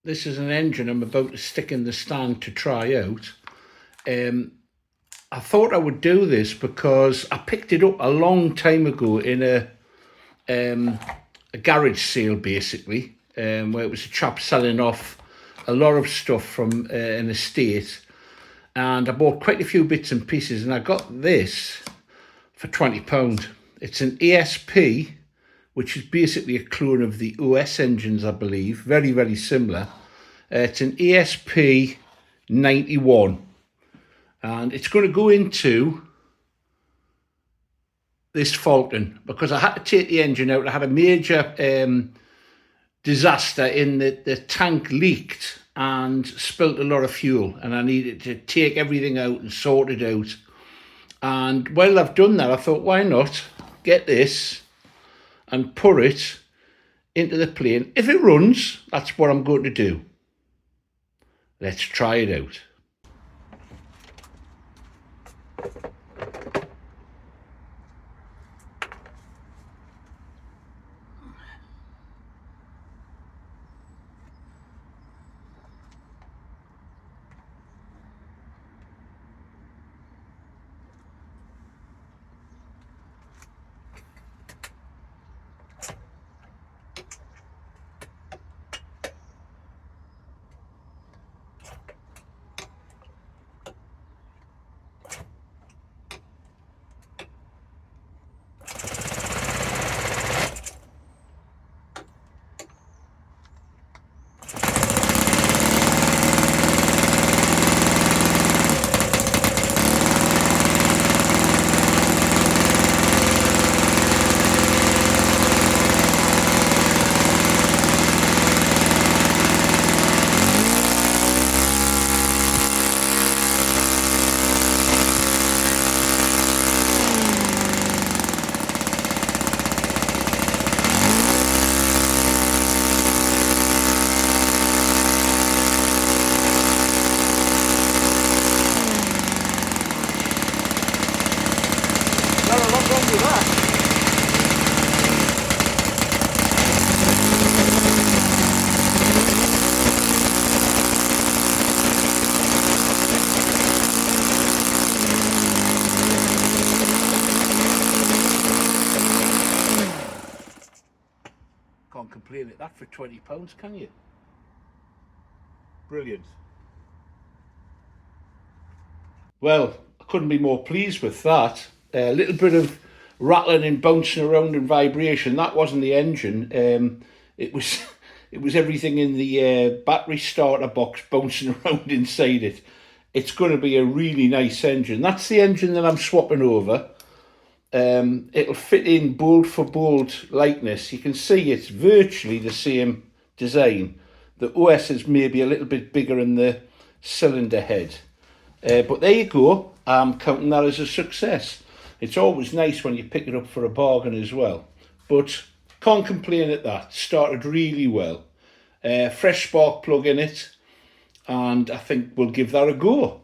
this is an engine I'm about to stick in the stand to try out. I thought I would do this because I picked it up a long time ago in a garage sale, basically, where it was a chap selling off a lot of stuff from an estate, and I bought quite a few bits and pieces, and I got this for £20. It's an ASP, which is basically a clone of the OS engines, I believe. Very, very similar. It's an ASP 91. And it's going to go into this faulting because I had to take the engine out. I had a major disaster in that the tank leaked and spilt a lot of fuel, and I needed to take everything out and sort it out. And while I've done that, I thought, why not get this and put it into the plane. If it runs, that's what I'm going to do. Let's try it out. Not a lot wrong with that. Can't complain at that for £20, can you? Brilliant. Well, I couldn't be more pleased with that. A little bit of rattling and bouncing around and vibration. That wasn't the engine. It was everything in the battery starter box bouncing around inside it. It's going to be a really nice engine. That's the engine that I'm swapping over. It'll fit in bolt for bolt likeness. You can see it's virtually the same design. The OS is maybe a little bit bigger in the cylinder head. But there you go. I'm counting that as a success. It's always nice when you pick it up for a bargain as well. But can't complain at that. Started really well. Fresh spark plug in it. And I think we'll give that a go.